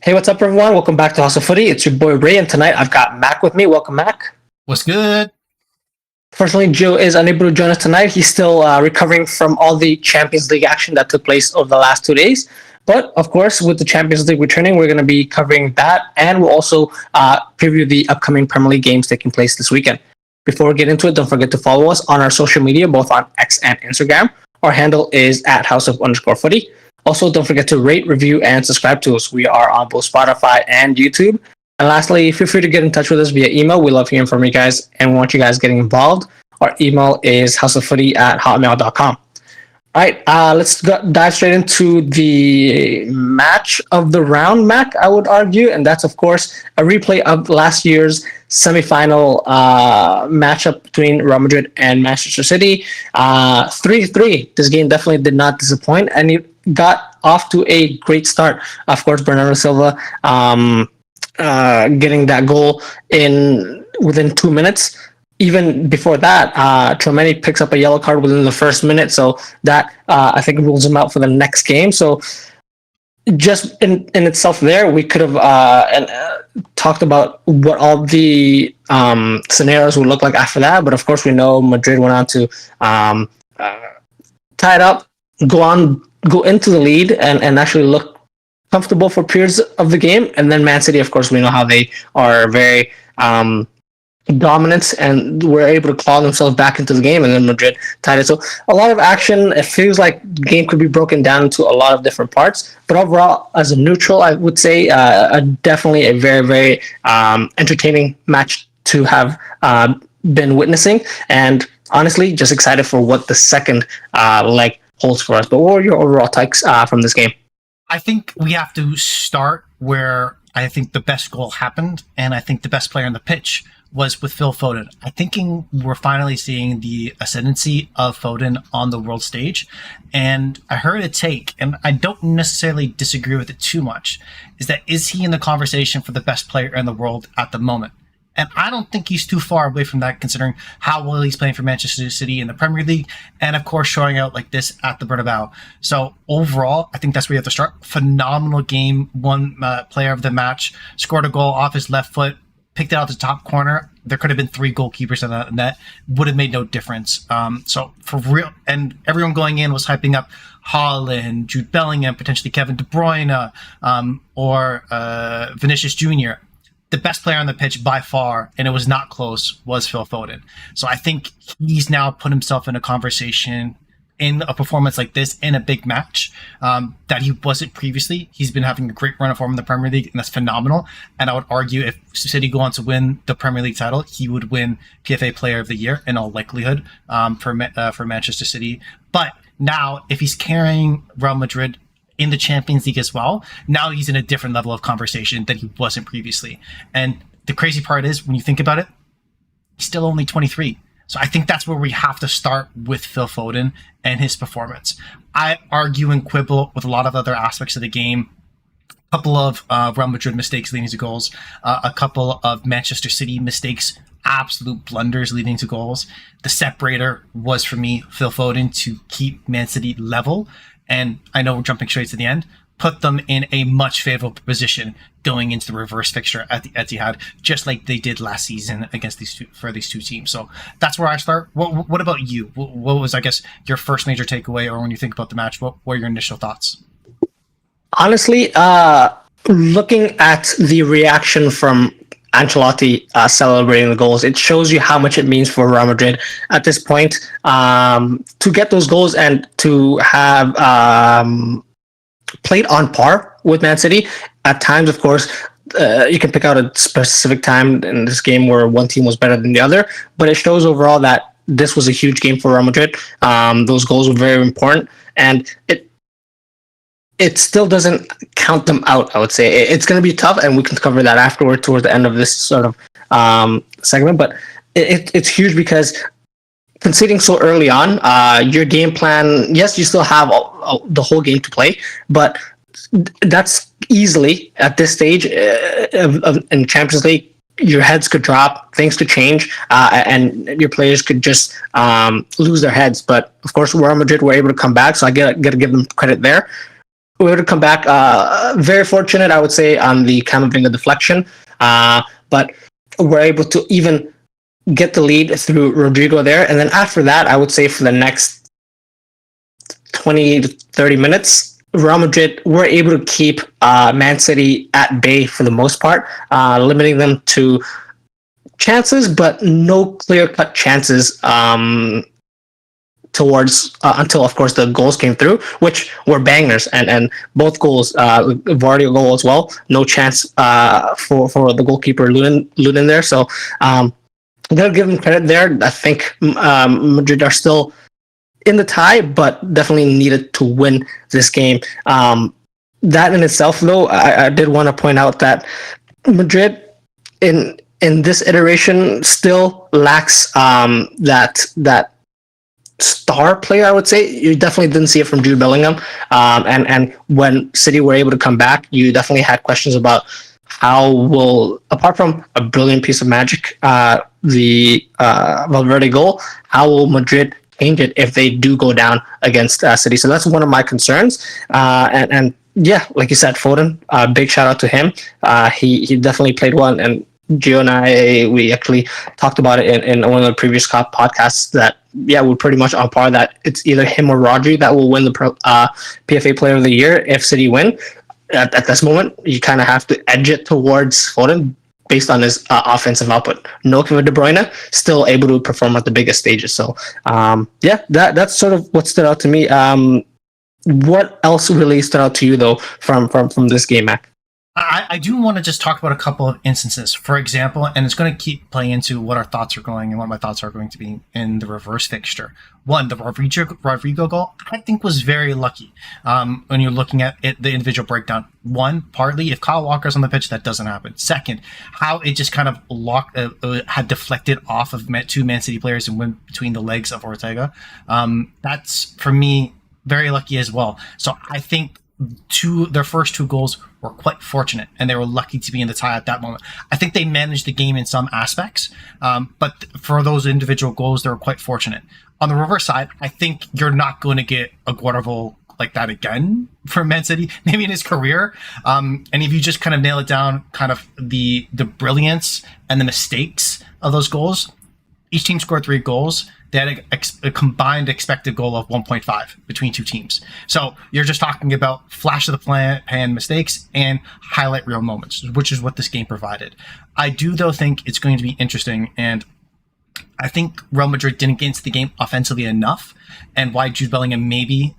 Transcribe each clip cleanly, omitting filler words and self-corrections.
Hey, what's up, everyone? Welcome back to House of Footy. It's your boy Ray, and tonight I've got Mac with me. Welcome, Mac. What's good? Fortunately, Joe is unable to join us tonight. He's still recovering from all the Champions League action that took place over the last 2 days. But of course, with the Champions League returning, we're going to be covering that, and we'll also preview the upcoming Premier League games taking place this weekend. Before we get into it, don't forget to follow us on our social media, both on X and Instagram. Our handle is at House of_Footy. Also, don't forget to rate, review, and subscribe to us. We are on both Spotify and YouTube. And lastly, feel free to get in touch with us via email. We love hearing from you guys and we want you guys getting involved. Our email is houseoffooty@hotmail.com. All right, let's dive straight into the match of the round, Mac, I would argue. And that's, of course, a replay of last year's semifinal matchup between Real Madrid and Manchester City. 3-3. This game definitely did not disappoint, and it got off to a great start. Of course, Bernardo Silva getting that goal in within 2 minutes. Even before that, Tchouaméni picks up a yellow card within the first minute, so that I think rules him out for the next game. So just in itself there, we could have talked about what all the scenarios would look like after that. But of course, we know Madrid went on to tie it up, go into the lead, and actually look comfortable for periods of the game. And then Man City, of course, we know how they are very dominant and were able to claw themselves back into the game, and then Madrid tied it. So a lot of action. It feels like the game could be broken down into a lot of different parts, but overall, as a neutral, I would say definitely a very, very entertaining match to have been witnessing, and honestly, just excited for what the second leg holds for us. But what were your overall takes from this game? I think we have to start where I think the best goal happened, and I think the best player on the pitch was with Phil Foden. I think we're finally seeing the ascendancy of Foden on the world stage. And I heard a take, and I don't necessarily disagree with it too much, is he in the conversation for the best player in the world at the moment? And I don't think he's too far away from that, considering how well he's playing for Manchester City in the Premier League, and of course showing out like this at the Bernabeu. So overall, I think that's where you have to start. Phenomenal game. One player of the match scored a goal off his left foot, picked it out the top corner. There could have been 3 goalkeepers in that net. Would have made no difference. So for real, and everyone going in was hyping up Haaland, Jude Bellingham, potentially Kevin De Bruyne, or Vinicius Jr. The best player on the pitch by far, and it was not close, was Phil Foden. So I think he's now put himself in a conversation in a performance like this in a big match that he wasn't previously. He's been having a great run of form in the Premier League, and that's phenomenal. And I would argue if City go on to win the Premier League title, he would win PFA Player of the Year in all likelihood for Manchester City. But now, if he's carrying Real Madrid in the Champions League as well, now he's in a different level of conversation than he wasn't previously. And the crazy part is, when you think about it, he's still only 23. So I think that's where we have to start with Phil Foden and his performance. I argue and quibble with a lot of other aspects of the game. A couple of Real Madrid mistakes leading to goals. A couple of Manchester City mistakes, absolute blunders leading to goals. The separator was, for me, Phil Foden to keep Man City level. And I know we're jumping straight to the end, put them in a much favorable position going into the reverse fixture at the Etihad, just like they did last season against these two teams. So that's where I start. What about you? What was, I guess, your first major takeaway, or when you think about the match, what were your initial thoughts? Honestly, looking at the reaction from Ancelotti celebrating the goals, it shows you how much it means for Real Madrid at this point to get those goals and to have played on par with Man City. At times, of course, you can pick out a specific time in this game where one team was better than the other, but it shows overall that this was a huge game for Real Madrid. Those goals were very important, and it still doesn't count them out, I would say. It's going to be tough, and we can cover that afterward towards the end of this sort of segment, but it's huge because conceding so early on, your game plan, yes, you still have the whole game to play, but that's easily, at this stage in Champions League, your heads could drop, things could change, and your players could just lose their heads. But of course, Real Madrid were able to come back, so I gotta give them credit there. we were to come back. Very fortunate, I would say, on the Camavinga deflection. But we're able to even get the lead through Rodrigo there. And then after that, I would say for the next 20 to 30 minutes, Real Madrid were able to keep Man City at bay for the most part, limiting them to chances, but no clear-cut chances towards until, of course, the goals came through, which were bangers, and both goals, Vardy goal as well, no chance for the goalkeeper Lunin there. So I'm gonna give him credit there. I think Madrid are still in the tie, but definitely needed to win this game. That in itself, though, I did want to point out that Madrid in this iteration still lacks that star player. I would say you definitely didn't see it from Jude Bellingham, and when City were able to come back, you definitely had questions about how will, apart from a brilliant piece of magic, the Valverde goal, how will Madrid change it if they do go down against City? So that's one of my concerns. And yeah, like you said, Foden, big shout out to him. He definitely played well, and Gio and I, we actually talked about it in one of the previous podcasts that, yeah, we're pretty much on par that it's either him or Rodri that will win the PFA Player of the Year if City win. At this moment, you kind of have to edge it towards Foden based on his offensive output. No Kevin De Bruyne, still able to perform at the biggest stages. So, yeah, that's sort of what stood out to me. What else really stood out to you, though, from this game, Mac? I do want to just talk about a couple of instances. For example, and it's going to keep playing into what our thoughts are going and what my thoughts are going to be in the reverse fixture. One, the Rodrigo goal, I think was very lucky when you're looking at it, the individual breakdown. One, partly, if Kyle Walker's on the pitch, that doesn't happen. Second, how it just kind of had deflected off of two Man City players and went between the legs of Ortega. That's, for me, very lucky as well. So I think their first two goals were quite fortunate, and they were lucky to be in the tie at that moment. I think they managed the game in some aspects, but for those individual goals, they were quite fortunate. On the reverse side, I think you're not going to get a Guardiola like that again for Man City, maybe in his career. And if you just kind of nail it down, kind of the brilliance and the mistakes of those goals, each team scored 3 goals. They had a combined expected goal of 1.5 between two teams. So you're just talking about flash of the pan mistakes and highlight reel moments, which is what this game provided. I do, though, think it's going to be interesting, and I think Real Madrid didn't get into the game offensively enough, and why Jude Bellingham maybe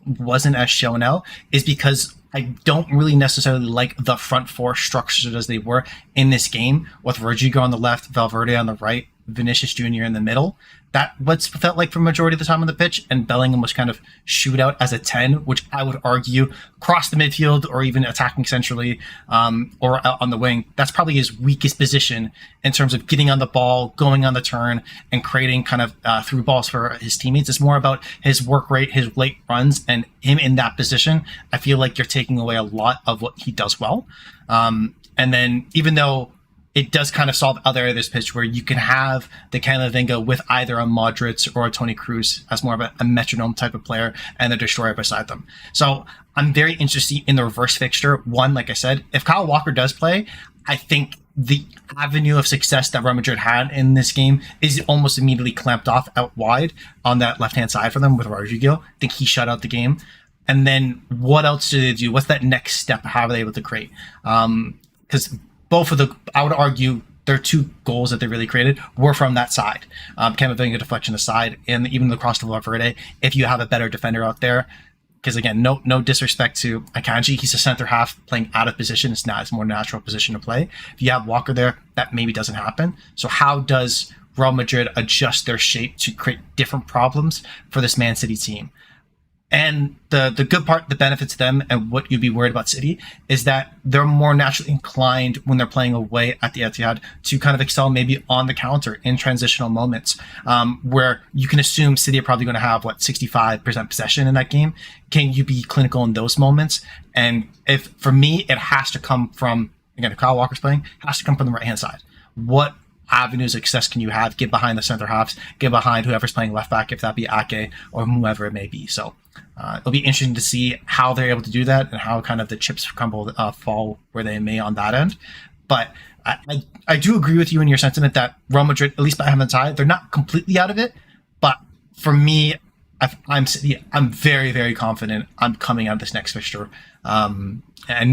wasn't as shown out is because I don't really necessarily like the front four structured as they were in this game, with Rodrigo on the left, Valverde on the right, Vinicius Jr. in the middle. That what's felt like for majority of the time on the pitch, and Bellingham was kind of shoot out as a 10, which I would argue across the midfield or even attacking centrally or out on the wing. That's probably his weakest position in terms of getting on the ball, going on the turn, and creating kind of through balls for his teammates. It's more about his work rate, his late runs, and him in that position. I feel like you're taking away a lot of what he does well. And then even though it does kind of solve the other area of this pitch where you can have the Camavinga with either a Modric or a Toni Kroos as more of a metronome type of player and the destroyer beside them. So I'm very interested in the reverse fixture. One, like I said, if Kyle Walker does play, I think the avenue of success that Real Madrid had in this game is almost immediately clamped off out wide on that left-hand side for them with Rodrigo. I think he shut out the game. And then what else do they do? What's that next step? How are they able to create? Because both of I would argue, their 2 goals that they really created were from that side. Camavinga deflection aside, and even the cross to Valverde, if you have a better defender out there, because again, no disrespect to Akanji, he's a center half playing out of position. It's not his more natural position to play. If you have Walker there, that maybe doesn't happen. So how does Real Madrid adjust their shape to create different problems for this Man City team? And the good part, the benefit to them, and what you'd be worried about City, is that they're more naturally inclined when they're playing away at the Etihad to kind of excel maybe on the counter in transitional moments, where you can assume City are probably going to have 65% possession in that game. Can you be clinical in those moments? And if for me, it has to come from, again, if Kyle Walker's playing, it has to come from the right hand side. What avenues of success can you have? Get behind the center halves, get behind whoever's playing left back, if that be Ake or whoever it may be. So it'll be interesting to see how they're able to do that and how kind of the chips crumble, fall where they may on that end. But I do agree with you in your sentiment that Real Madrid, at least by having the tie, they're not completely out of it. But for me, I'm very, very confident I'm coming out of this next fixture and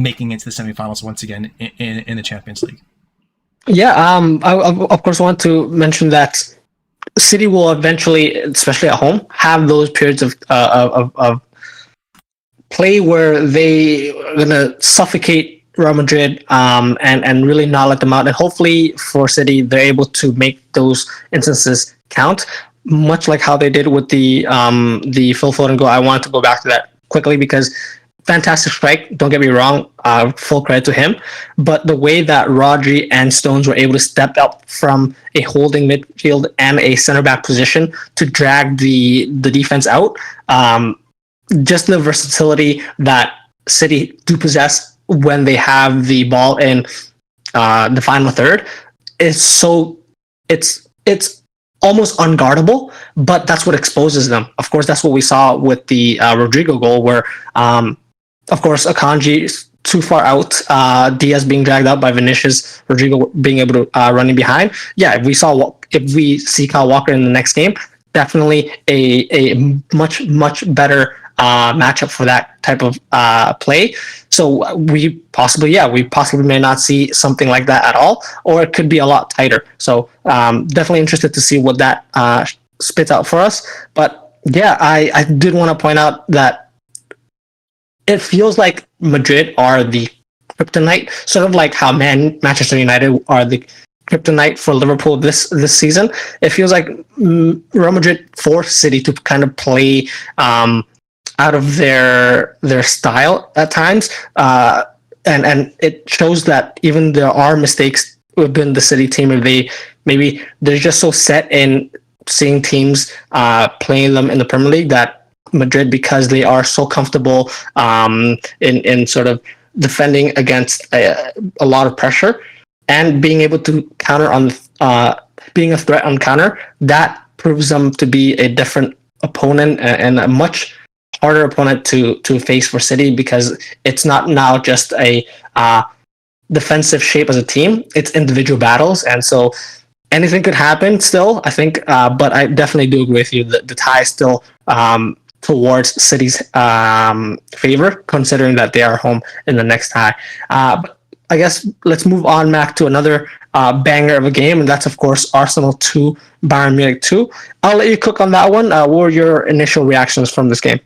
making it to the semifinals once again in the Champions League. Yeah, I of course want to mention that City will eventually, especially at home, have those periods of play where they are gonna suffocate Real Madrid and really not let them out. And hopefully for City, they're able to make those instances count, much like how they did with the Phil Foden goal. I wanted to go back to that quickly because fantastic strike, don't get me wrong, full credit to him. But the way that Rodri and Stones were able to step up from a holding midfield and a center back position to drag the defense out, just the versatility that City do possess when they have the ball in the final third is so it's almost unguardable, but that's what exposes them. Of course, that's what we saw with the Rodrigo goal, where of course Akanji is too far out, Diaz being dragged out by Vinicius, Rodrigo being able to running behind. Yeah, if we see Kyle Walker in the next game, definitely a much better matchup for that type of play. So we possibly may not see something like that at all, or it could be a lot tighter. So definitely interested to see what that spits out for us. But yeah, I did want to point out that it feels like Madrid are the kryptonite, sort of like how Manchester United are the kryptonite for Liverpool this season. It feels like Real Madrid forced City to kind of play out of their style at times, and it shows that even there are mistakes within the City team, if they're just so set in seeing teams playing them in the Premier League that Madrid, because they are so comfortable in sort of defending against a lot of pressure and being able to counter on being a threat on counter, that proves them to be a different opponent and a much harder opponent to face for City, because it's not now just a defensive shape as a team, it's individual battles. And so anything could happen still, I think, but I definitely do agree with you that the tie is still towards City's favor, considering that they are home in the next tie. But I guess let's move on, Mac, to another banger of a game, and that's, of course, Arsenal 2, Bayern Munich 2. I'll let you cook on that one. What were your initial reactions from this game?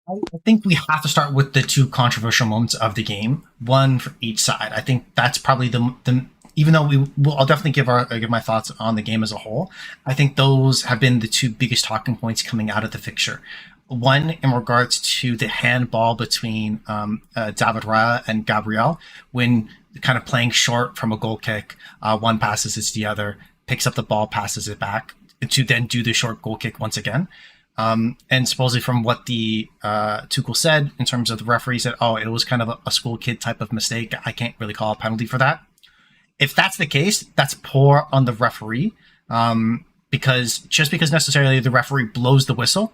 I think we have to start with the two controversial moments of the game, one for each side. I think that's probably the even though I'll definitely give my thoughts on the game as a whole. I think those have been the two biggest talking points coming out of the fixture. One, in regards to the handball between David Raya and Gabriel, when kind of playing short from a goal kick, one passes it to the other, picks up the ball, passes it back, to then do the short goal kick once again. And supposedly from what the Tuchel said in terms of the referee said, it was kind of a school kid type of mistake. I can't really call a penalty for that. If that's the case, that's poor on the referee, because just because necessarily the referee blows the whistle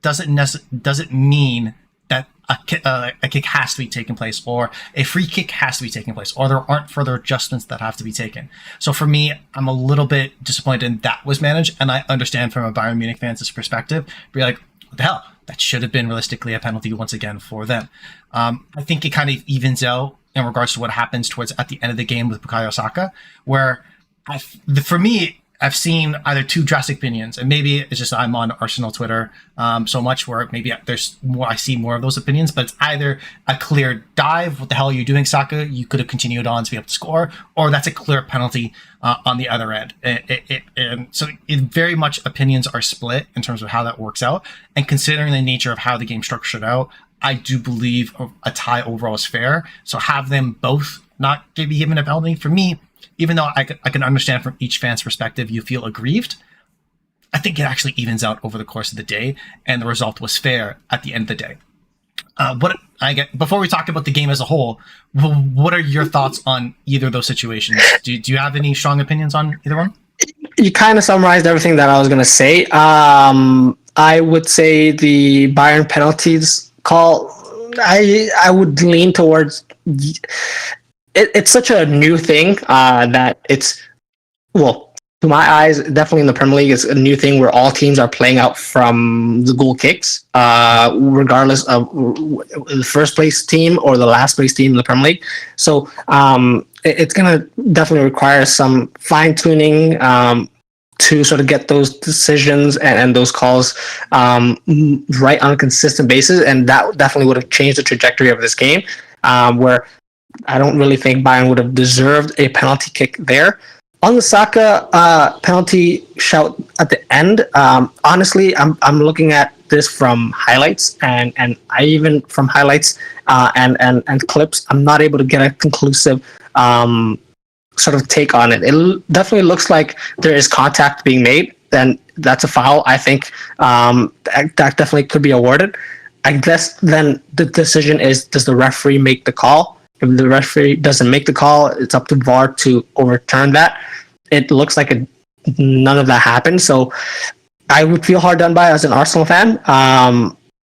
doesn't mean that a kick has to be taking place, or a free kick has to be taking place, or there aren't further adjustments that have to be taken. So for me, I'm a little bit disappointed in that was managed, and I understand from a Bayern Munich fan's perspective, be like, what the hell? That should have been realistically a penalty once again for them. I think it kind of evens out in regards to what happens towards at the end of the game with Bukayo Saka, where for me, I've seen either two drastic opinions, and maybe it's just I'm on Arsenal Twitter so much where maybe there's more, I see more of those opinions, but it's either a clear dive, what the hell are you doing, Saka? You could have continued on to be able to score, or that's a clear penalty on the other end. And so very much opinions are split in terms of how that works out, and considering the nature of how the game structured out, I do believe a tie overall is fair. So have them both not be given a penalty, for me, even though I can understand from each fan's perspective you feel aggrieved, I think it actually evens out over the course of the day, and the result was fair at the end of the day. What I get before we talk about the game as a whole, what are your thoughts on either of those situations? Do you have any strong opinions on either one? You kind of summarized everything that I was going to say. I would say the Bayern penalties call. I would lean towards. It's such a new thing that it's, well, to my eyes, definitely in the Premier League, it's a new thing where all teams are playing out from the goal kicks, regardless of the first place team or the last place team in the Premier League. So it's going to definitely require some fine tuning to sort of get those decisions and those calls right on a consistent basis. And that definitely would have changed the trajectory of this game, where I don't really think Bayern would have deserved a penalty kick there. On the Saka penalty shout at the end, honestly, I'm looking at this from highlights, and I even from highlights and clips, I'm not able to get a conclusive sort of take on it. It definitely looks like there is contact being made, then that's a foul. I think that definitely could be awarded. I guess then the decision is, does the referee make the call? If the referee doesn't make the call, it's up to VAR to overturn that. It looks like none of that happened. So I would feel hard done by as an Arsenal fan.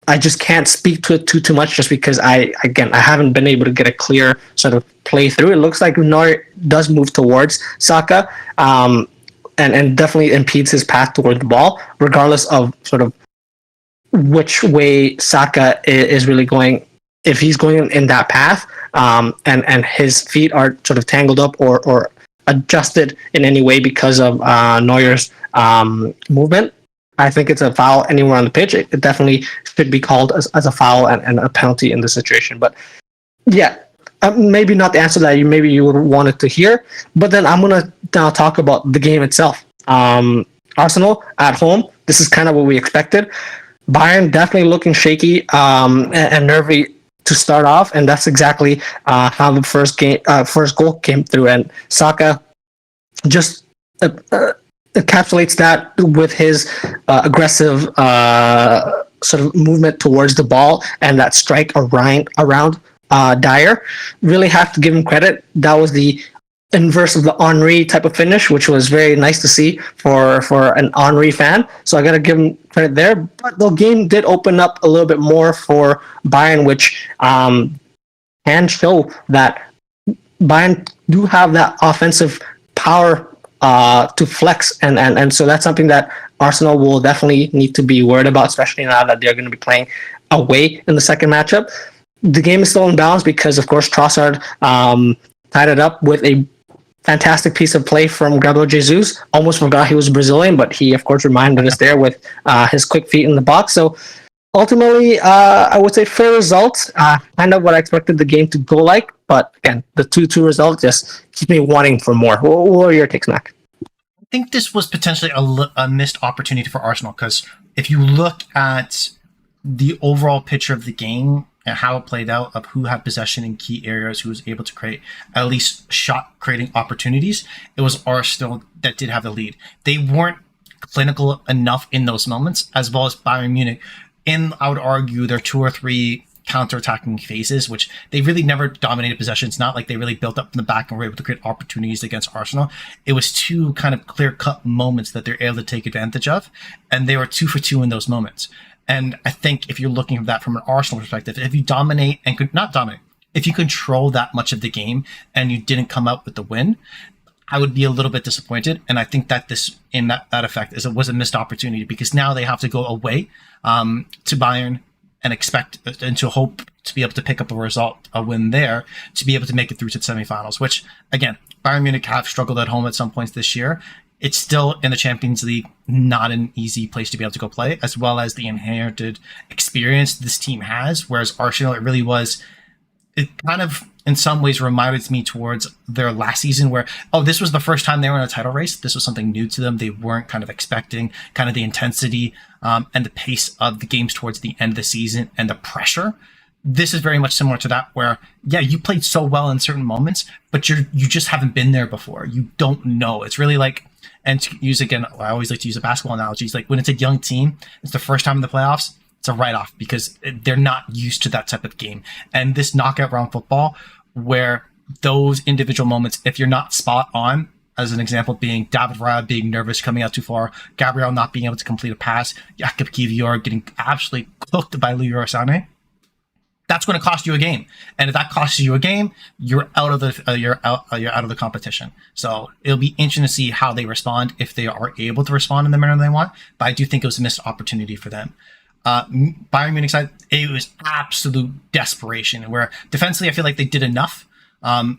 I just can't speak to it too much, just because I haven't been able to get a clear sort of play through. It looks like Neuer does move towards Saka, and definitely impedes his path towards the ball, regardless of sort of which way Saka is really going. If he's going in that path, and his feet are sort of tangled up or adjusted in any way because of Neuer's movement, I think it's a foul anywhere on the pitch. It definitely should be called as a foul and a penalty in this situation. But yeah, maybe not the answer that you would want it to hear. But then I'm gonna now talk about the game itself. Arsenal at home. This is kind of what we expected. Bayern definitely looking shaky and nervy to start off, and that's exactly how the first goal came through. And Saka just encapsulates that with his aggressive sort of movement towards the ball and that strike around Dyer. Really have to give him credit. That was the inverse of the Henry type of finish, which was very nice to see for an Henry fan. So I got to give him credit there. But the game did open up a little bit more for Bayern, which can show that Bayern do have that offensive power to flex, and so that's something that Arsenal will definitely need to be worried about, especially now that they're going to be playing away in the second matchup. The game is still in balance because, of course, Trossard tied it up with a fantastic piece of play from Gabriel Jesus. Almost forgot he was Brazilian, but he, of course, reminded us there with his quick feet in the box. So ultimately, I would say fair result. Kind of what I expected the game to go like. But again, the 2-2 result just keeps me wanting for more. What are your takes, Mac? I think this was potentially a missed opportunity for Arsenal, because if you look at the overall picture of the game and how it played out, of who had possession in key areas, who was able to create at least shot creating opportunities, it was Arsenal that did have the lead. They weren't clinical enough in those moments, as well as Bayern Munich. I would argue, there are 2 or 3 counter-attacking phases, which they really never dominated possession. It's not like they really built up in the back and were able to create opportunities against Arsenal. It was 2 kind of clear-cut moments that they're able to take advantage of, and they were 2 for 2 in those moments. And I think if you're looking at that from an Arsenal perspective, if you dominate and could not dominate, if you control that much of the game and you didn't come out with the win, I would be a little bit disappointed. And I think that this, in that effect, it was a missed opportunity, because now they have to go away to Bayern and expect and to hope to be able to pick up a win there, to be able to make it through to the semifinals, which, again, Bayern Munich have struggled at home at some points this year. It's still, in the Champions League, not an easy place to be able to go play, as well as the inherited experience this team has, whereas Arsenal, it kind of, in some ways, reminded me towards their last season, where, this was the first time they were in a title race. This was something new to them. They weren't kind of expecting kind of the intensity and the pace of the games towards the end of the season and the pressure. This is very much similar to that, where, yeah, you played so well in certain moments, but you just haven't been there before. You don't know. It's really like, and to use, again, I always like to use a basketball analogy. It's like when it's a young team, it's the first time in the playoffs. it's a write-off because they're not used to that type of game. And this knockout round football, where those individual moments, if you're not spot on, as an example being David Raya being nervous coming out too far, Gabriel not being able to complete a pass, Jakub Kivior getting absolutely cooked by Leroy Sané, that's going to cost you a game. And if that costs you a game, you're out of the you're out of the competition. So it'll be interesting to see how they respond, if they are able to respond in the manner they want. But I do think it was a missed opportunity for them. Bayern Munich side, it was absolute desperation, where defensively I feel like they did enough.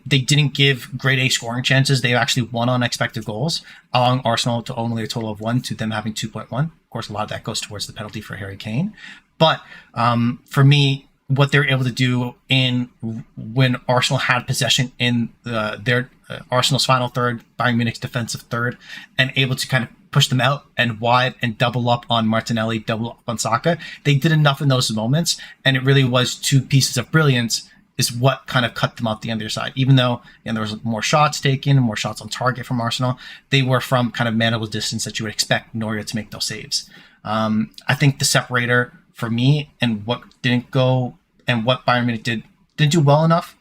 They didn't give grade A scoring chances. They actually won on expected goals, allowing Arsenal to only a total of 1 to them having 2.1. Of course, a lot of that goes towards the penalty for Harry Kane. But for me, what they're able to do when Arsenal had possession in their Arsenal's final third, Bayern Munich's defensive third, and able to kind of push them out and wide and double up on Martinelli, double up on Saka, they did enough in those moments, and it really was two pieces of brilliance is what kind of cut them out the other side. Even though there was more shots taken, more shots on target from Arsenal, they were from kind of manageable distance that you would expect Neuer to make those saves. I think the separator for me and what didn't go and what Bayern Munich didn't do well enough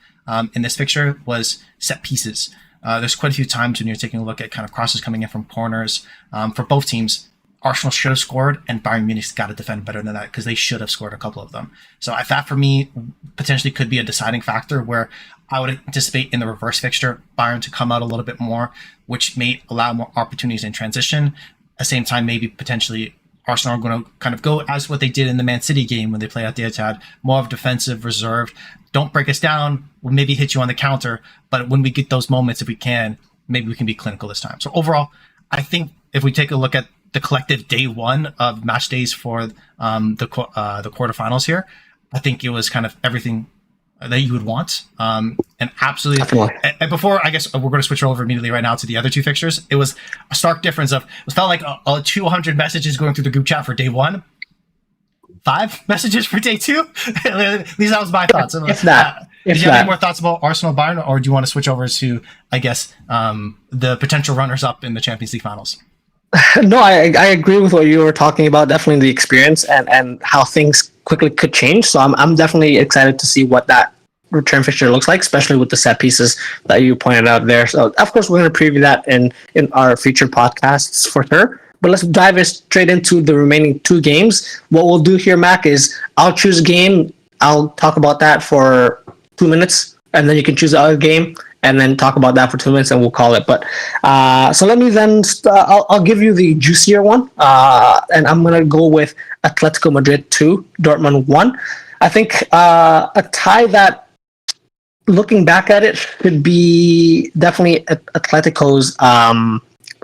in this fixture was set pieces. There's quite a few times when you're taking a look at kind of crosses coming in from corners for both teams. Arsenal should have scored, and Bayern Munich's got to defend better than that because they should have scored a couple of them. So that for me potentially could be a deciding factor, where I would anticipate in the reverse fixture Bayern to come out a little bit more, which may allow more opportunities in transition. At the same time, maybe potentially Arsenal are going to kind of go as what they did in the Man City game when they play at the Etihad, more of defensive, reserved. Don't break us down. We'll maybe hit you on the counter, but when we get those moments, if we can, maybe we can be clinical this time. So overall, I think if we take a look at the collective day one of match days for the quarterfinals here, I think it was kind of everything that you would want. And absolutely. Definitely. And before, I guess we're going to switch over immediately right now to the other two fixtures. It was a stark difference of, it felt like 200 messages going through the group chat for day one. 5 messages for day 2. At least that was my thoughts. If that. Did you have any more thoughts about Arsenal Bayern, or do you want to switch over to, I guess, the potential runners-up in the Champions League finals? No, I agree with what you were talking about. Definitely the experience and how things quickly could change. So I'm definitely excited to see what that return fixture looks like, especially with the set pieces that you pointed out there. So of course we're going to preview that in our future podcasts for sure. But let's dive straight into the remaining 2 games. What we'll do here, Mac, is I'll choose a game. I'll talk about that for 2 minutes, and then you can choose the other game and then talk about that for 2 minutes, and we'll call it. But so let me then, I'll give you the juicier one, and I'm going to go with Atletico Madrid 2, Dortmund 1. I think a tie that, looking back at it, should be definitely Atletico's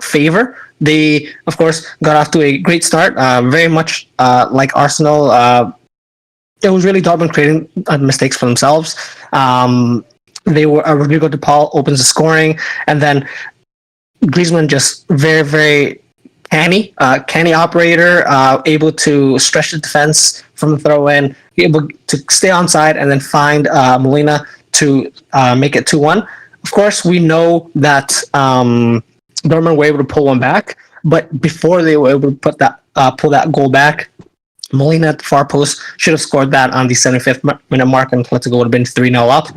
favor. They, of course, got off to a great start, very much like Arsenal. It was really Dortmund creating mistakes for themselves. They were Rodrigo de Paul opens the scoring, and then Griezmann just very, very canny operator, able to stretch the defense from the throw in, able to stay onside, and then find Molina to make it 2-1. Of course, we know that Dortmund were able to pull one back, but before they were able to pull that goal back, Molina at the far post should have scored that on the 75th minute mark, and Atletico would have been 3-0 up.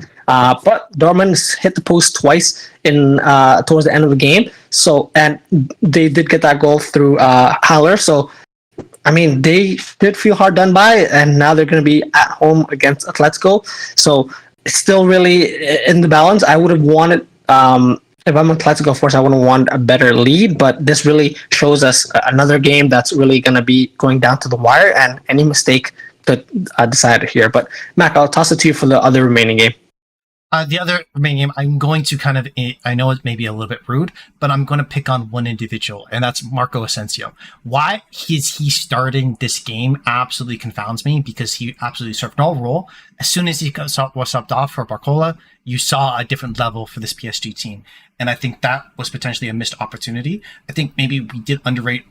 But Dortmund hit the post twice in towards the end of the game. So, and they did get that goal through Haller. So, I mean, they did feel hard done by, and now they're going to be at home against Atletico. So, it's still really in the balance. I would have wanted, if I'm Atletico, of course, I would have wanted a better lead, but this really shows us another game that's really going to be going down to the wire, and any mistake could decide it here. But, Mac, I'll toss it to you for the other remaining game. The other remaining game, I'm going to kind of, I know it may be a little bit rude, but I'm going to pick on one individual, and that's Marco Asensio. Why is he starting this game absolutely confounds me, because he absolutely served no role. As soon as he was subbed off for Barcola, you saw a different level for this PSG team. And I think that was potentially a missed opportunity. I think maybe we did underrate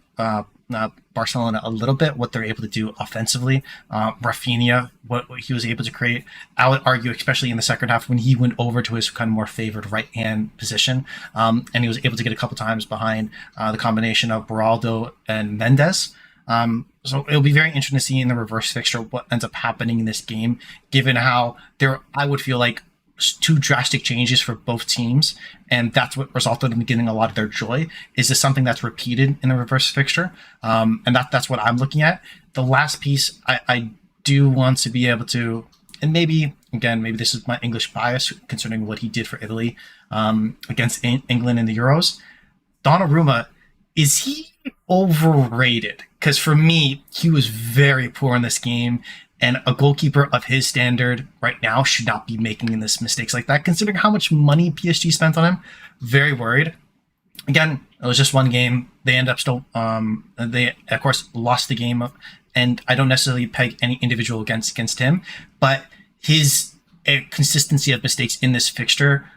Barcelona a little bit, what they're able to do offensively. Rafinha, what he was able to create. I would argue, especially in the second half, when he went over to his kind of more favored right-hand position, and he was able to get a couple times behind the combination of Beraldo and Mendes. So it'll be very interesting to see in the reverse fixture what ends up happening in this game, given how I would feel like two drastic changes for both teams, and that's what resulted in getting a lot of their joy. Is this something that's repeated in the reverse fixture? And that's what I'm looking at. The last piece I do want to be able to, and maybe this is my English bias concerning what he did for Italy against England in the Euros. Donnarumma, is he overrated? Because for me, he was very poor in this game, and a goalkeeper of his standard right now should not be making this mistakes like that, considering how much money PSG spent on him. Very worried. Again, it was just one game. They end up still, they of course lost the game, and I don't necessarily peg any individual against him, but his consistency of mistakes in this fixture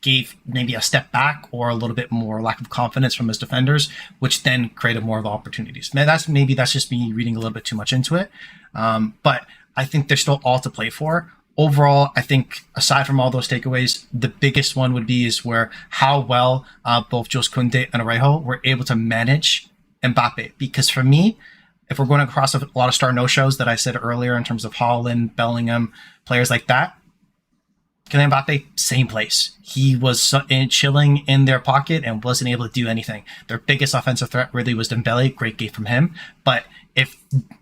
gave maybe a step back or a little bit more lack of confidence from his defenders, which then created more of the opportunities. That's just me reading a little bit too much into it. But I think they're still all to play for. Overall, I think aside from all those takeaways, the biggest one would be is where how well both Jules Koundé and Orejo were able to manage Mbappe. Because for me, if we're going across a lot of star no-shows that I said earlier in terms of Haaland, Bellingham, players like that, Kylian Mbappe, same place. He was chilling in their pocket and wasn't able to do anything. Their biggest offensive threat really was Dembele. Great game from him. But if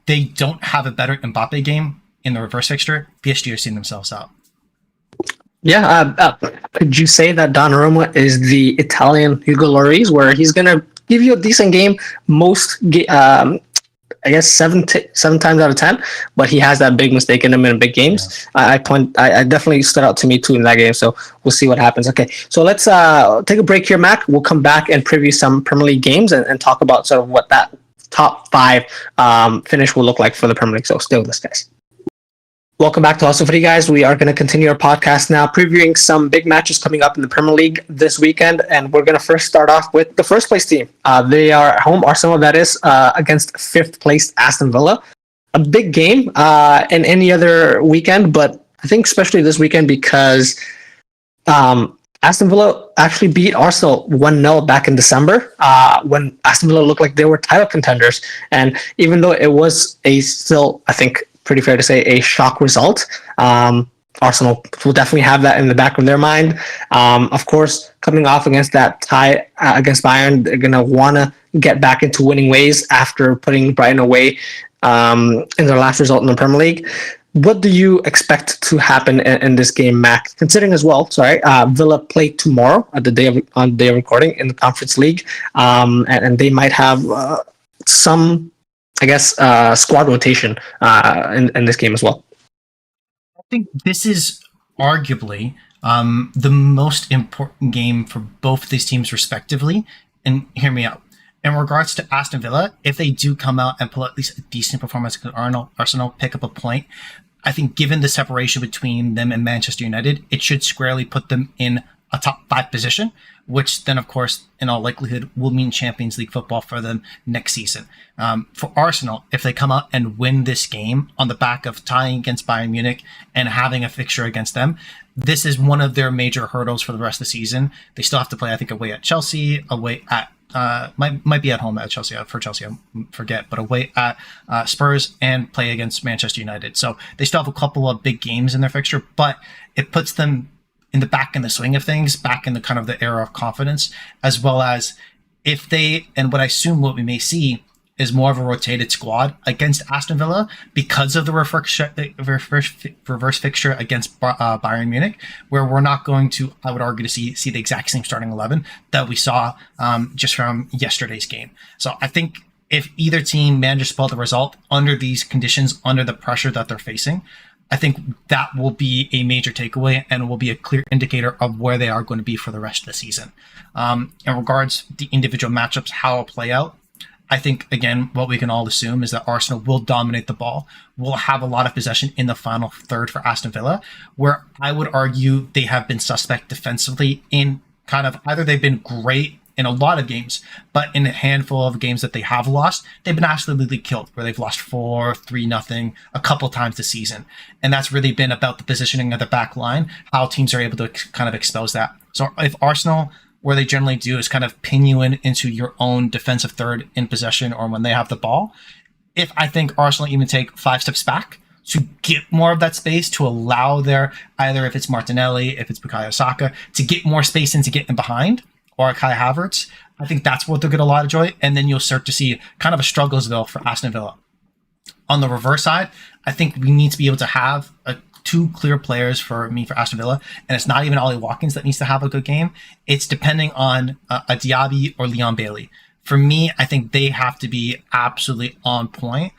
they don't have a better Mbappe game in the reverse fixture, PSG are seeing themselves out. Yeah, could you say that Donnarumma is the Italian Hugo Lloris, where he's going to give you a decent game I guess seven times out of 10, but he has that big mistake in him in big games. Yeah. I definitely stood out to me too in that game. So we'll see what happens. Okay, so let's take a break here, Mac. We'll come back and preview some Premier League games and talk about sort of what that top 5 finish will look like for the Premier League. So stay with us, guys. Welcome back to Hustle Footy, guys. We are going to continue our podcast now, previewing some big matches coming up in the Premier League this weekend. And we're going to first start off with the first place team. They are at home, Arsenal, that is, against 5th placed Aston Villa. A big game in any other weekend, but I think especially this weekend because Aston Villa actually beat Arsenal 1-0 back in December when Aston Villa looked like they were title contenders. And even though it was still, I think, pretty fair to say, a shock result. Arsenal will definitely have that in the back of their mind. Of course, coming off against that tie against Bayern, they're going to want to get back into winning ways after putting Brighton away in their last result in the Premier League. What do you expect to happen in this game, Mac? Considering as well, Villa play tomorrow on the day of recording in the Conference League, and they might have some, I guess, squad rotation in this game as well. I think this is arguably the most important game for both these teams respectively. And hear me out. In regards to Aston Villa, if they do come out and pull at least a decent performance against Arsenal, pick up a point, I think given the separation between them and Manchester United, it should squarely put them in a top 5 position, which then, of course, in all likelihood, will mean Champions League football for them next season. For Arsenal, if they come out and win this game on the back of tying against Bayern Munich and having a fixture against them, this is one of their major hurdles for the rest of the season. They still have to play, I think, away at Chelsea, away at might be at home at Chelsea, for Chelsea, I forget, but away at Spurs and play against Manchester United. So they still have a couple of big games in their fixture, but it puts them in the swing of things, back in the kind of the era of confidence, as well as if they, and what I assume what we may see is more of a rotated squad against Aston Villa because of the reverse fixture against Bayern Munich, where we're not going to, I would argue, to see the exact same starting 11 that we saw just from yesterday's game. So I think if either team manages to pull the result under these conditions, under the pressure that they're facing, I think that will be a major takeaway and will be a clear indicator of where they are going to be for the rest of the season. In regards to the individual matchups, how it'll play out, I think, again, what we can all assume is that Arsenal will dominate the ball, will have a lot of possession in the final third for Aston Villa, where I would argue they have been suspect defensively in kind of either they've been great in a lot of games, but in a handful of games that they have lost, they've been absolutely killed, where they've lost 4-3-0 a couple times this season. And that's really been about the positioning of the back line, how teams are able to kind of expose that. So if Arsenal where they generally do is kind of pin you into your own defensive third in possession or when they have the ball. If I think Arsenal even take 5 steps back to get more of that space, to allow their, either if it's Martinelli, if it's Bukayo Saka, to get more space in to get in behind, or Kai Havertz, I think that's what they'll get a lot of joy. And then you'll start to see kind of a Strugglesville for Aston Villa. On the reverse side, I think we need to be able to have two clear players for Aston Villa, and it's not even Ollie Watkins that needs to have a good game. It's depending on a Diaby or Leon Bailey. For me, I think they have to be absolutely on point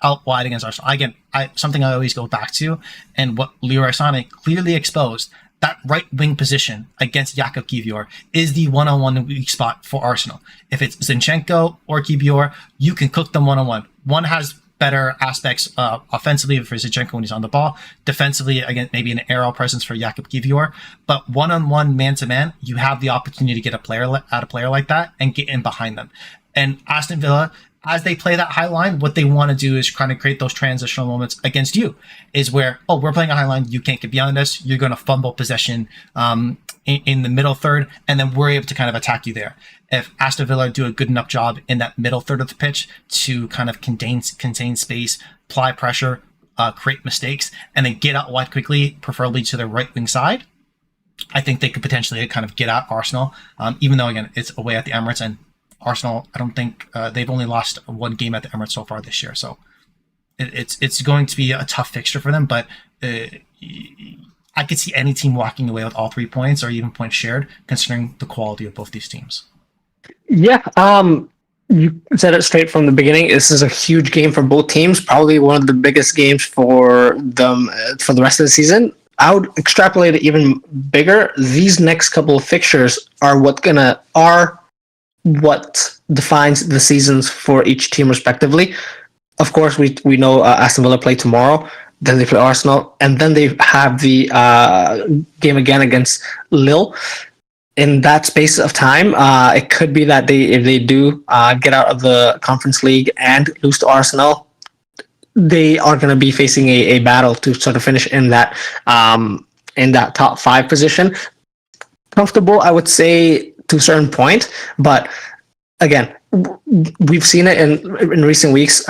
out wide against Arsenal. Again, something I always go back to, and what Leroy Sané clearly exposed, that right wing position against Jakub Kiwior is the one-on-one weak spot for Arsenal. If it's Zinchenko or Kiwior, you can cook them one-on-one. One has better aspects offensively for Zinchenko when he's on the ball. Defensively, again, maybe an aerial presence for Jakub Kiwior. But one-on-one, man-to-man, you have the opportunity to get a player like that and get in behind them. And Aston Villa, as they play that high line, what they want to do is kind of create those transitional moments against you, is where, oh, we're playing a high line, you can't get beyond us, you're going to fumble possession in the middle third, and then we're able to kind of attack you there. If Aston Villa do a good enough job in that middle third of the pitch to kind of contain space, apply pressure, create mistakes, and then get out wide quickly, preferably to the right wing side, I think they could potentially kind of get at Arsenal, even though, again, it's away at the Emirates, and Arsenal, I don't think they've only lost one game at the Emirates so far this year. So it's going to be a tough fixture for them, but I could see any team walking away with all 3 points or even points shared, considering the quality of both these teams. Yeah, you said it straight from the beginning. This is a huge game for both teams, probably one of the biggest games for them for the rest of the season. I would extrapolate it even bigger. These next couple of fixtures are what defines the seasons for each team respectively. Of course, we know Aston Villa play tomorrow, then they play Arsenal, and then they have the game again against Lille. In that space of time, it could be that if they do get out of the Conference League and lose to Arsenal, they are going to be facing a battle to sort of finish in that top 5 position. Comfortable, I would say, to a certain point, but again, we've seen it in recent weeks.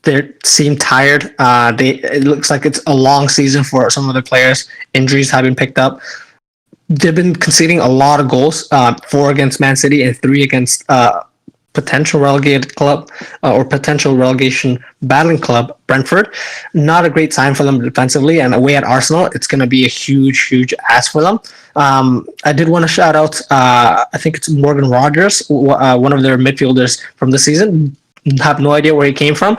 They seem tired. It looks like it's a long season for some of the players. Injuries have been picked up. They've been conceding a lot of goals, 4 against Man City and 3 against potential relegated club or potential relegation battling club, Brentford. Not a great sign for them defensively, and away at Arsenal, it's going to be a huge ask for them. I did want to shout out, I think it's Morgan Rogers, one of their midfielders from the season. Have no idea where he came from.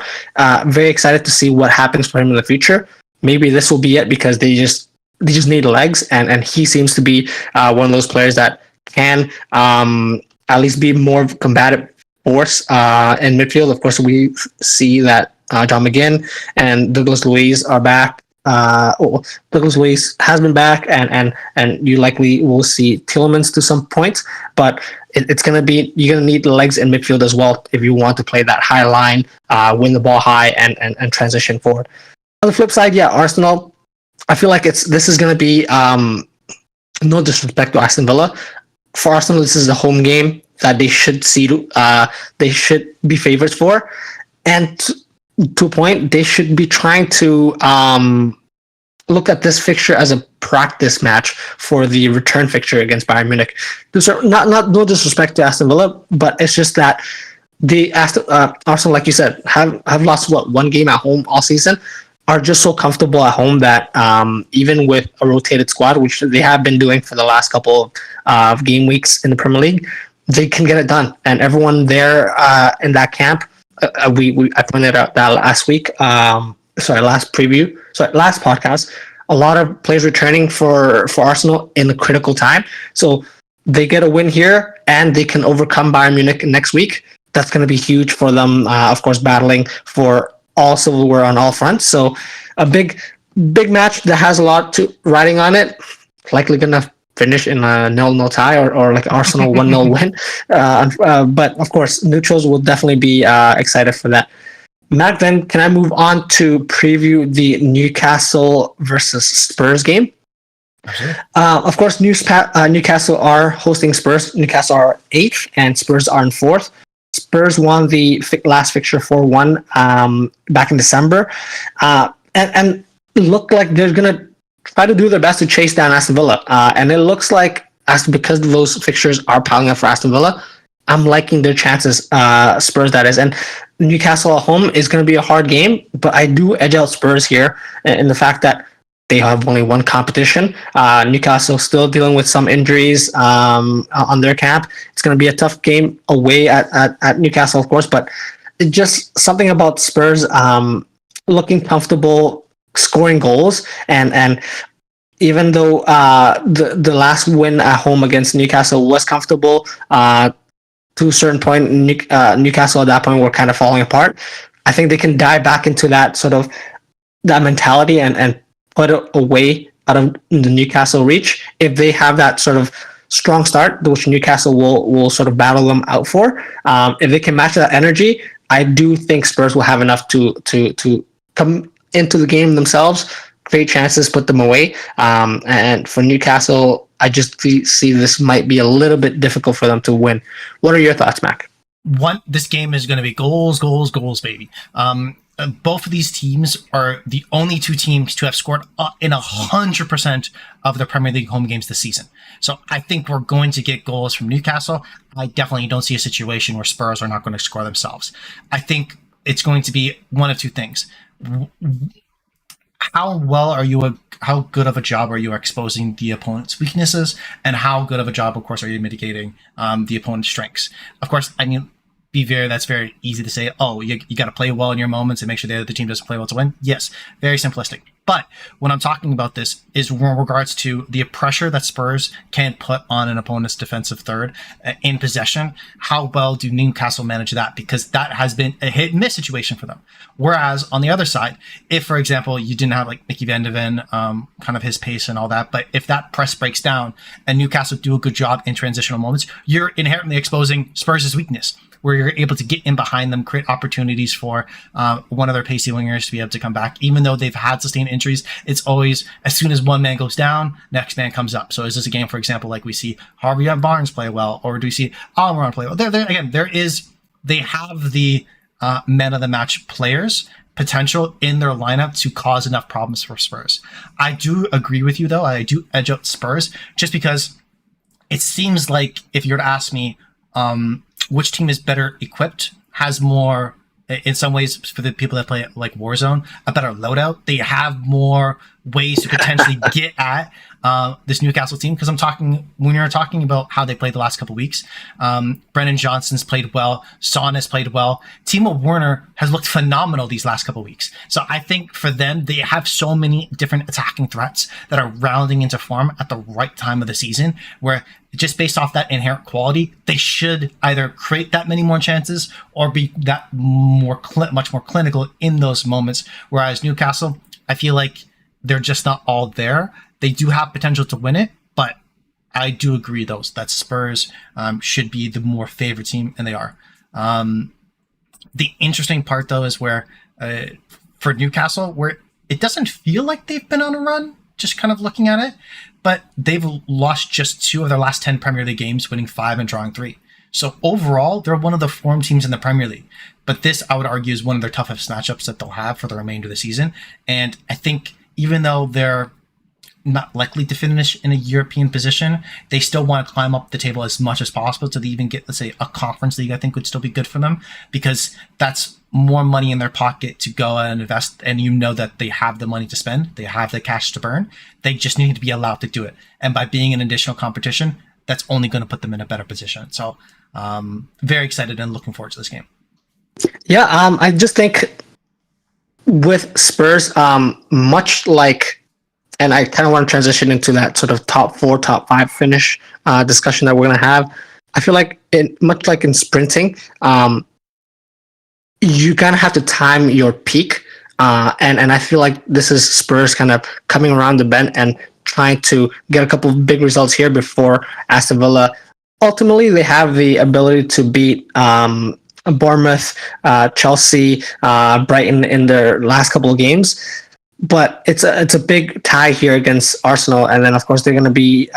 Very excited to see what happens for him in the future. Maybe this will be it, because they just need legs, and he seems to be one of those players that can at least be more combative force in midfield. Of course, we see that John McGinn and Douglas Luiz are back. Douglas Luiz has been back, and you likely will see Tielemans to some point, but it's going to be, you're going to need legs in midfield as well if you want to play that high line, win the ball high, and transition forward. On the flip side, yeah, Arsenal, I feel like this is going to be, no disrespect to Aston Villa, for Arsenal, this is a home game that they should they should be favorites for, and to a point, they should be trying to look at this fixture as a practice match for the return fixture against Bayern Munich. No disrespect to Aston Villa, but it's just that Arsenal, like you said, have lost one game at home all season, are just so comfortable at home that even with a rotated squad, which they have been doing for the last couple of game weeks in the Premier League, they can get it done. And everyone there in that camp, I pointed out that last podcast, a lot of players returning for Arsenal in a critical time. So they get a win here and they can overcome Bayern Munich next week. That's going to be huge for them, of course, battling for all silverware on all fronts. So a big match that has a lot riding on it, likely going to finish in a 0-0 tie or like Arsenal 1-0 win. But of course, neutrals will definitely be excited for that. Matt, then can I move on to preview the Newcastle versus Spurs game? Absolutely. Of course, Newcastle are hosting Spurs. Newcastle are eighth, and Spurs are in fourth. Spurs won the last fixture 4-1 back in December, and look like they're gonna try to do their best to chase down Aston Villa. And it looks like because those fixtures are piling up for Aston Villa, I'm liking their chances. Spurs, that is, and Newcastle at home is going to be a hard game, but I do edge out Spurs here in the fact that they have only one competition. Newcastle still dealing with some injuries on their camp. It's going to be a tough game away at Newcastle, of course, but it just something about Spurs looking comfortable, scoring goals, and even though the last win at home against Newcastle was comfortable, to a certain point, Newcastle at that point were kind of falling apart. I think they can dive back into that sort of that mentality and put it away out of the Newcastle reach if they have that sort of strong start, which Newcastle will sort of battle them out for. If they can match that energy, I do think Spurs will have enough to come into the game themselves, create chances, put them away. And for Newcastle, I just see this might be a little bit difficult for them to win. What are your thoughts, Mac? This game is going to be goals, goals, goals, baby. Both of these teams are the only two teams to have scored in 100% of the Premier League home games this season. So I think we're going to get goals from Newcastle. I definitely don't see a situation where Spurs are not going to score themselves. I think it's going to be one of two things. How good of a job are you exposing the opponent's weaknesses, and how good of a job, of course, are you mitigating the opponent's strengths? Of course, I mean, that's very easy to say. Oh, you got to play well in your moments and make sure that the team doesn't play well to win. Yes, very simplistic. But when I'm talking about this is in regards to the pressure that Spurs can put on an opponent's defensive third in possession. How well do Newcastle manage that? Because that has been a hit and miss situation for them. Whereas on the other side, if, for example, you didn't have like Mickey Van de Ven, kind of his pace and all that, but if that press breaks down and Newcastle do a good job in transitional moments, you're inherently exposing Spurs' weakness, where you're able to get in behind them, create opportunities for one of their pacey wingers to be able to come back. Even though they've had sustained injuries, it's always, as soon as one man goes down, next man comes up. So is this a game, for example, like we see Harvey Barnes play well, or do we see Almiron play well? They have the men of the match players potential in their lineup to cause enough problems for Spurs. I do agree with you, though. I do edge out Spurs just because it seems like, if you were to ask me, which team is better equipped, has more, in some ways, for the people that play like Warzone, a better loadout. They have more ways to potentially get at this Newcastle team. Because when you're talking about how they played the last couple of weeks, Brennan Johnson's played well, Son has played well, Timo Werner has looked phenomenal these last couple of weeks. So I think for them, they have so many different attacking threats that are rounding into form at the right time of the season, where just based off that inherent quality, they should either create that many more chances or be that much more clinical in those moments. Whereas Newcastle, I feel like they're just not all there. They do have potential to win it, but I do agree, though, that Spurs should be the more favorite team, and they are. The interesting part, though, is where for Newcastle, where it doesn't feel like they've been on a run, just kind of looking at it, but they've lost just 2 of their last 10 Premier League games, winning 5 and drawing 3. So overall, they're one of the form teams in the Premier League. But this, I would argue, is one of their toughest matchups that they'll have for the remainder of the season. And I think even though they're not likely to finish in a European position, they still want to climb up the table as much as possible to even get, let's say, a Conference League. I think would still be good for them, because that's more money in their pocket to go and invest, and you know that they have the money to spend, they have the cash to burn. They just need to be allowed to do it, and by being an additional competition, that's only going to put them in a better position. So very excited and looking forward to this game. Yeah, I just think with Spurs, much like, and I kind of want to transition into that sort of top 4, top 5 finish discussion that we're going to have. I feel like, much like in sprinting, you kind of have to time your peak. And I feel like this is Spurs kind of coming around the bend and trying to get a couple of big results here before Aston Villa. Ultimately, they have the ability to beat Bournemouth, Chelsea, Brighton in their last couple of games. but it's a big tie here against Arsenal, and then of course they're going to be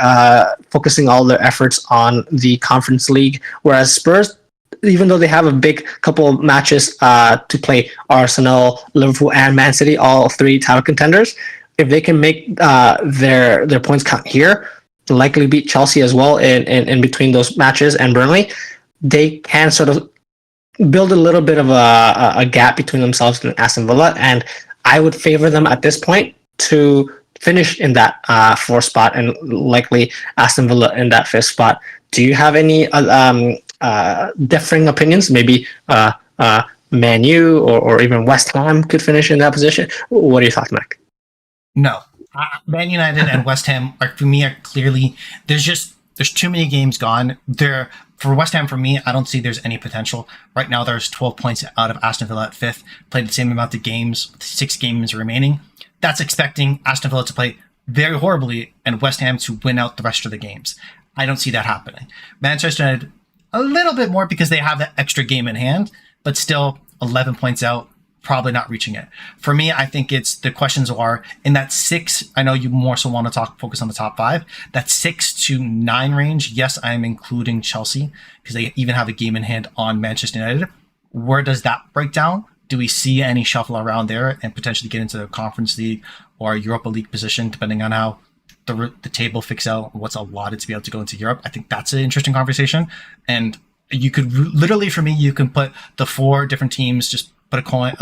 focusing all their efforts on the Conference League, whereas Spurs, even though they have a big couple of matches to play, Arsenal, Liverpool, and Man City, all three title contenders, if they can make their points count here, likely beat Chelsea as well in between those matches and Burnley, they can sort of build a little bit of a gap between themselves and Aston Villa, and I would favor them at this point to finish in that fourth spot, and likely Aston Villa in that fifth spot. Do you have any differing opinions? Maybe Man U or even West Ham could finish in that position. What are your thoughts, Mac? No. Man United and West Ham for me are clearly, there's too many games gone. For West Ham, for me, I don't see there's any potential. Right now, there's 12 points out of Aston Villa at fifth, played the same amount of games, with 6 games remaining. That's expecting Aston Villa to play very horribly and West Ham to win out the rest of the games. I don't see that happening. Manchester United, a little bit more because they have that extra game in hand, but still 11 points out, probably not reaching it. For me, I think the questions are in that 6. I know you more so want to focus on the top 5. That 6 to 9 range. Yes, I am including Chelsea because they even have a game in hand on Manchester United. Where does that break down? Do we see any shuffle around there and potentially get into the Conference League or Europa League position, depending on how the table fix out what's allotted to be able to go into Europe? I think that's an interesting conversation. And you could literally, for me, you can put the 4 different teams, just put a coin,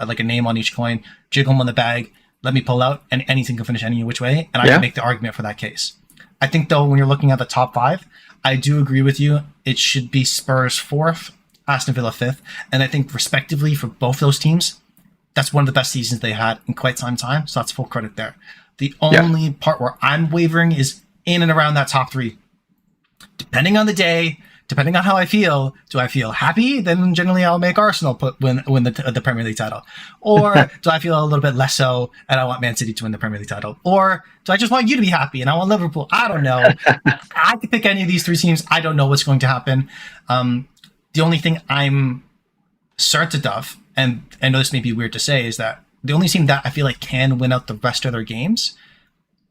like a name on each coin, jiggle them on the bag, let me pull out, and anything can finish any which way, and I can make the argument for that case. I think, though, when you're looking at the top 5, I do agree with you. It should be Spurs 4th, Aston Villa 5th, and I think, respectively, for both those teams, that's one of the best seasons they had in quite some time, so that's full credit there. The only part where I'm wavering is in and around that top 3. Depending on the day, depending on how I feel, do I feel happy? Then generally I'll make Arsenal win the Premier League title. Or do I feel a little bit less so and I want Man City to win the Premier League title? Or do I just want you to be happy and I want Liverpool? I don't know. I could pick any of these 3 teams. I don't know what's going to happen. The only thing I'm certain of, and I know this may be weird to say, is that the only team that I feel like can win out the rest of their games,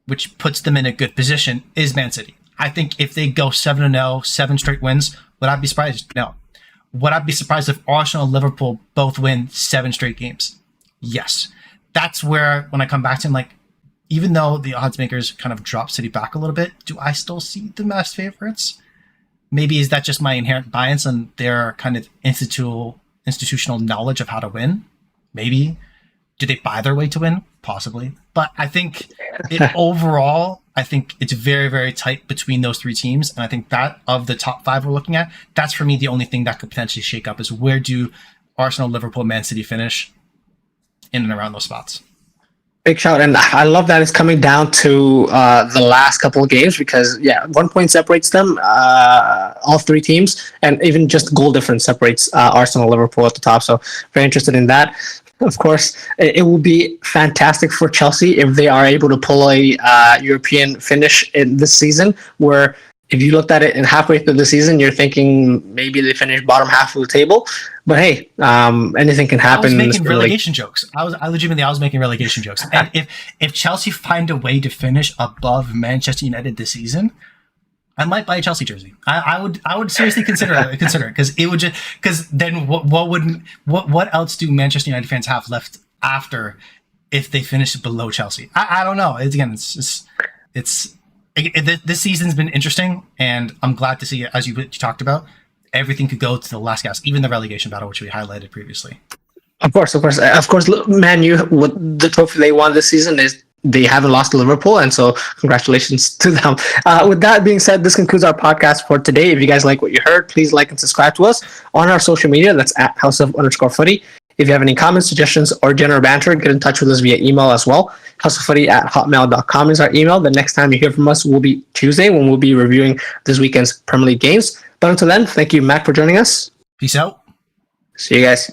which puts them in a good position, is Man City. I think if they go 7-0, 7 straight wins, would I be surprised? No. Would I be surprised if Arsenal and Liverpool both win 7 straight games? Yes. That's where, when I come back to him, like, even though the odds makers kind of drop City back a little bit, do I still see them as favorites? Maybe is that just my inherent bias and their kind of institutional knowledge of how to win? Maybe. Do they buy their way to win? Possibly. But I think overall, I think it's very, very tight between those 3 teams. And I think that of the top 5 we're looking at, that's for me the only thing that could potentially shake up is where do Arsenal, Liverpool, Man City finish in and around those spots. Big shout, and I love that it's coming down to the last couple of games because 1 point separates them, all 3 teams, and even just goal difference separates Arsenal, Liverpool at the top. So very interested in that. Of course, it will be fantastic for Chelsea if they are able to pull a European finish in this season, where if you looked at it and halfway through the season, you're thinking maybe they finish bottom half of the table. But hey, anything can happen. I was making relegation jokes. I was making relegation jokes. And if Chelsea find a way to finish above Manchester United this season, I might buy a Chelsea jersey. I would seriously consider it because it would because then what else do Manchester United fans have left after if they finish below Chelsea? I don't know. This season's been interesting, and I'm glad to see, as you talked about, everything could go to the last gasp, even the relegation battle, which we highlighted previously. Of course. Man U, what the trophy they won this season is they haven't lost to Liverpool, and so congratulations to them. With that being said, this concludes our podcast for today. If you guys like what you heard, please like and subscribe to us on our social media. That's at @houseof_footy. If you have any comments, suggestions, or general banter, get in touch with us via email as well. houseoffooty@hotmail.com is our email. The next time you hear from us will be Tuesday when we'll be reviewing this weekend's Premier League games. But until then, thank you, Mac, for joining us. Peace out. See you guys.